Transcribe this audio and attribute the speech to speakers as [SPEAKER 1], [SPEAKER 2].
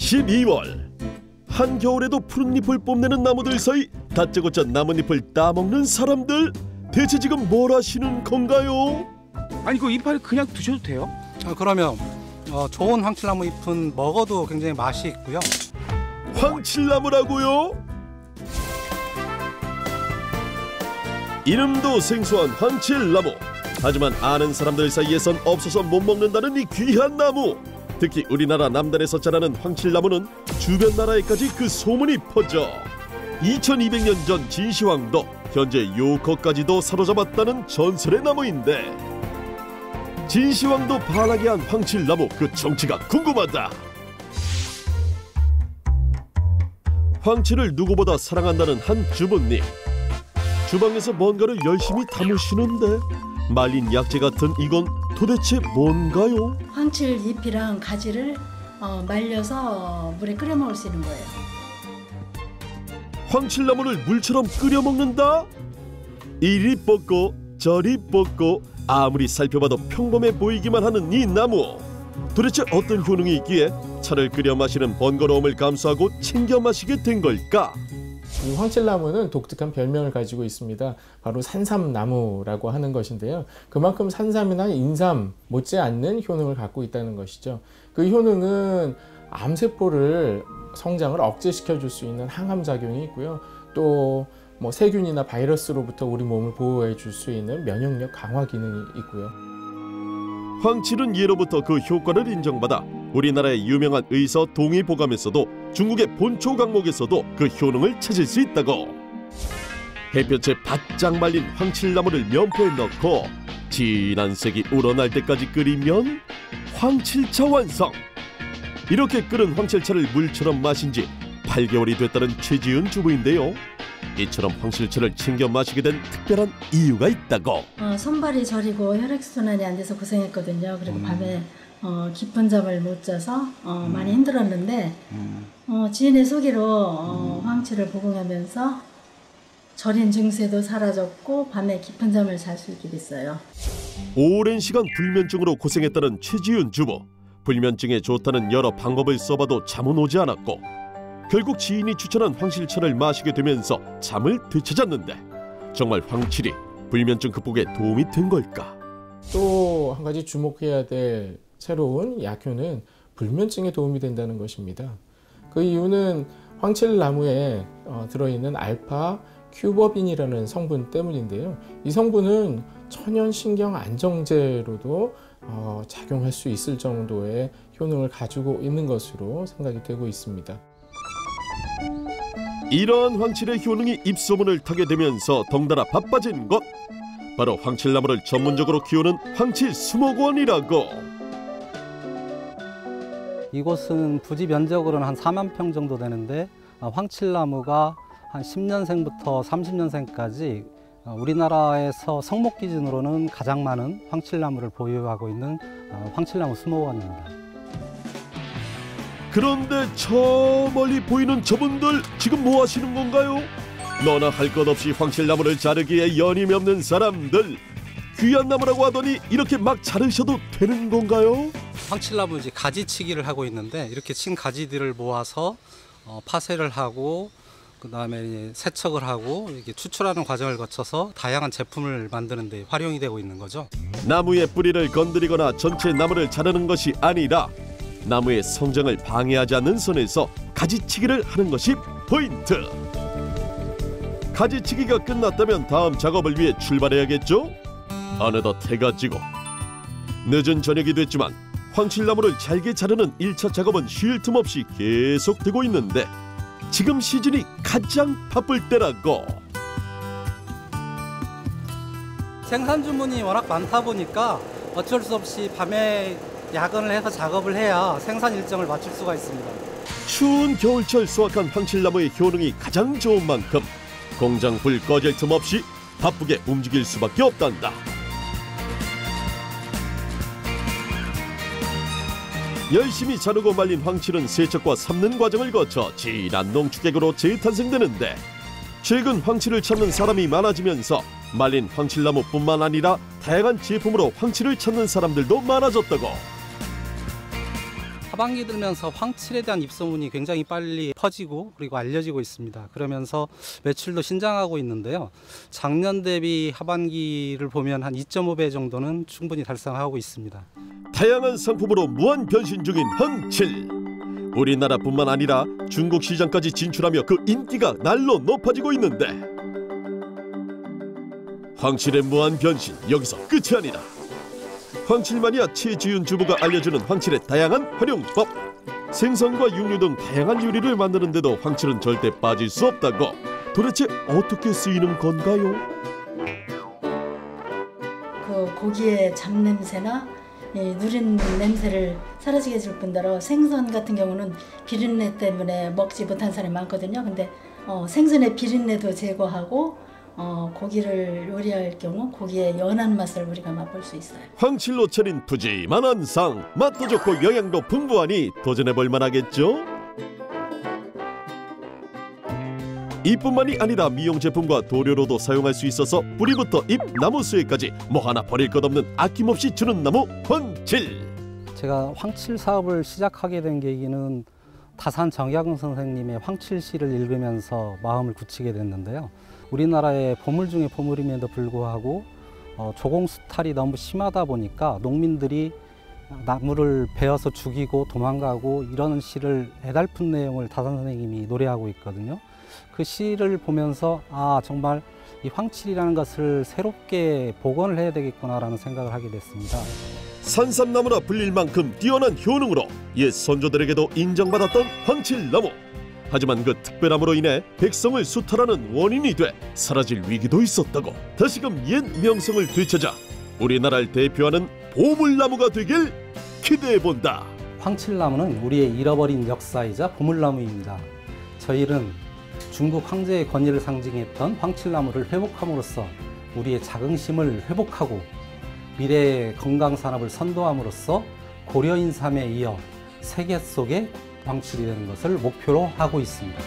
[SPEAKER 1] 12월 한겨울에도 푸른 잎을 뽐내는 나무들 사이 다짜고짜 나뭇잎을 따먹는 사람들, 대체 지금 뭘 하시는 건가요?
[SPEAKER 2] 아니 그 이파리 그냥 드셔도 돼요?
[SPEAKER 3] 그러면 좋은 황칠나무 잎은 먹어도 굉장히 맛이 있고요.
[SPEAKER 1] 황칠나무라고요? 이름도 생소한 황칠나무. 하지만 아는 사람들 사이에선 없어서 못 먹는다는 이 귀한 나무. 특히 우리나라 남단에서 자라는 황칠나무는 주변 나라에까지 그 소문이 퍼져 2200년 전 진시황도 현재 요거까지도 사로잡았다는 전설의 나무인데, 진시황도 반하게 한 황칠나무, 그 정체가 궁금하다. 황칠을 누구보다 사랑한다는 한 주부님. 주방에서 뭔가를 열심히 담으시는데 말린 약재 같은 이건 도대체 뭔가요?
[SPEAKER 4] 황칠 잎이랑 가지를 말려서 물에 끓여 먹을 수 있는 거예요.
[SPEAKER 1] 황칠나무를 물처럼 끓여 먹는다? 이리 뻗고 저리 뻗고 아무리 살펴봐도 평범해 보이기만 하는 이 나무. 도대체 어떤 효능이 있기에 차를 끓여 마시는 번거로움을 감수하고 챙겨 마시게 된 걸까?
[SPEAKER 5] 이 황칠나무는 독특한 별명을 가지고 있습니다. 바로 산삼나무라고 하는 것인데요. 그만큼 산삼이나 인삼 못지않는 효능을 갖고 있다는 것이죠. 그 효능은 암세포를 성장을 억제시켜 줄 수 있는 항암작용이 있고요. 또 세균이나 바이러스로부터 우리 몸을 보호해 줄 수 있는 면역력 강화 기능이 있고요.
[SPEAKER 1] 황칠은 예로부터 그 효과를 인정받아 우리나라의 유명한 의서 동의보감에서도 중국의 본초 강목에서도 그 효능을 찾을 수 있다고. 햇볕에 바짝 말린 황칠나무를 면포에 넣고 진한 색이 우러날 때까지 끓이면 황칠차 완성. 이렇게 끓은 황칠차를 물처럼 마신 지 8개월이 됐다는 최지은 주부인데요. 이처럼 황칠차를 챙겨 마시게 된 특별한 이유가 있다고.
[SPEAKER 4] 손발이 저리고 혈액순환이 안 돼서 고생했거든요. 그리고 밤에 깊은 잠을 못 자서 많이 힘들었는데 지인의 소개로 황칠을 복용하면서 저린 증세도 사라졌고 밤에 깊은 잠을 잘 수 있게 됐어요.
[SPEAKER 1] 오랜 시간 불면증으로 고생했다는 최지은 주부. 불면증에 좋다는 여러 방법을 써봐도 잠은 오지 않았고 결국 지인이 추천한 황칠차를 마시게 되면서 잠을 되찾았는데, 정말 황칠이 불면증 극복에 도움이 된 걸까?
[SPEAKER 5] 또 한 가지 주목해야 될 새로운 약효는 불면증에 도움이 된다는 것입니다. 그 이유는 황칠나무에 들어있는 알파 큐버빈이라는 성분 때문인데요. 이 성분은 천연 신경 안정제로도 작용할 수 있을 정도의 효능을 가지고 있는 것으로 생각이 되고 있습니다.
[SPEAKER 1] 이러한 황칠의 효능이 입소문을 타게 되면서 덩달아 바빠진 곳, 바로 황칠나무를 전문적으로 키우는 황칠수목원이라고.
[SPEAKER 3] 이곳은 부지 면적으로는 한 4만 평 정도 되는데 황칠나무가 한 10년생부터 30년생까지 우리나라에서 성목 기준으로는 가장 많은 황칠나무를 보유하고 있는 황칠나무 수목원입니다.
[SPEAKER 1] 그런데 저 멀리 보이는 저분들 지금 뭐 하시는 건가요? 너나 할 것 없이 황칠나무를 자르기에 연임이 없는 사람들. 귀한 나무라고 하더니 이렇게 막 자르셔도 되는 건가요?
[SPEAKER 3] 황칠나무 이제 가지치기를 하고 있는데, 이렇게 친 가지들을 모아서 파쇄를 하고 그다음에 세척을 하고 이렇게 추출하는 과정을 거쳐서 다양한 제품을 만드는 데 활용이 되고 있는 거죠.
[SPEAKER 1] 나무의 뿌리를 건드리거나 전체 나무를 자르는 것이 아니라 나무의 성장을 방해하지 않는 선에서 가지치기를 하는 것이 포인트. 가지치기가 끝났다면 다음 작업을 위해 출발해야겠죠? 어느덧 해가 지고 늦은 저녁이 됐지만 황칠나무를 잘게 자르는 1차 작업은 쉴 틈 없이 계속되고 있는데, 지금 시즌이 가장 바쁠 때라고.
[SPEAKER 3] 생산 주문이 워낙 많다 보니까 어쩔 수 없이 밤에 야근을 해서 작업을 해야 생산 일정을 맞출 수가 있습니다.
[SPEAKER 1] 추운 겨울철 수확한 황칠나무의 효능이 가장 좋은 만큼 공장 불 꺼질 틈 없이 바쁘게 움직일 수밖에 없단다. 열심히 자르고 말린 황칠은 세척과 삶는 과정을 거쳐 진한 농축액으로 재탄생되는데, 최근 황칠을 찾는 사람이 많아지면서 말린 황칠나무뿐만 아니라 다양한 제품으로 황칠을 찾는 사람들도 많아졌다고.
[SPEAKER 3] 하반기 들면서 황칠에 대한 입소문이 굉장히 빨리 퍼지고 그리고 알려지고 있습니다. 그러면서 매출도 신장하고 있는데요. 작년 대비 하반기를 보면 한 2.5배 정도는 충분히 달성하고 있습니다.
[SPEAKER 1] 다양한 상품으로 무한 변신 중인 황칠. 우리나라뿐만 아니라 중국 시장까지 진출하며 그 인기가 날로 높아지고 있는데 황칠의 무한 변신 여기서 끝이 아니다. 황칠 마니아 최지윤 주부가 알려주는 황칠의 다양한 활용법. 생선과 육류 등 다양한 요리를 만드는데도 황칠은 절대 빠질 수 없다고. 도대체 어떻게 쓰이는 건가요?
[SPEAKER 4] 그 고기의 잡냄새나 누린 냄새를 사라지게 해줄 뿐더러 생선 같은 경우는 비린내 때문에 먹지 못한 사람이 많거든요. 근데 생선의 비린내도 제거하고 고기를 요리할 경우 고기의 연한 맛을 우리가 맛볼 수 있어요.
[SPEAKER 1] 황칠로 차린 푸짐한 한상, 맛도 좋고 영양도 풍부하니 도전해볼 만하겠죠? 이뿐만이 아니라 미용 제품과 도료로도 사용할 수 있어서 뿌리부터 잎, 나무 수액까지 뭐 하나 버릴 것 없는 아낌없이 주는 나무 황칠.
[SPEAKER 3] 제가 황칠 사업을 시작하게 된 계기는 다산 정약용 선생님의 황칠시를 읽으면서 마음을 굳히게 됐는데요. 우리나라의 보물 중에 보물임에도 불구하고 조공수탈이 너무 심하다 보니까 농민들이 나무를 베어서 죽이고 도망가고 이러는 시를 애달픈 내용을 다산 선생님이 노래하고 있거든요. 그 시를 보면서 정말 이 황칠이라는 것을 새롭게 복원을 해야 되겠구나라는 생각을 하게 됐습니다.
[SPEAKER 1] 산삼나무라 불릴 만큼 뛰어난 효능으로 옛 선조들에게도 인정받았던 황칠나무. 하지만 그 특별함으로 인해 백성을 수탈하는 원인이 돼 사라질 위기도 있었다고. 다시금 옛 명성을 되찾아 우리나라를 대표하는 보물나무가 되길 기대해본다.
[SPEAKER 3] 황칠나무는 우리의 잃어버린 역사이자 보물나무입니다. 저희는 중국 황제의 권위를 상징했던 황칠나무를 회복함으로써 우리의 자긍심을 회복하고 미래의 건강산업을 선도함으로써 고려인삼에 이어 세계 속의 황칠이 되는 것을 목표로 하고 있습니다.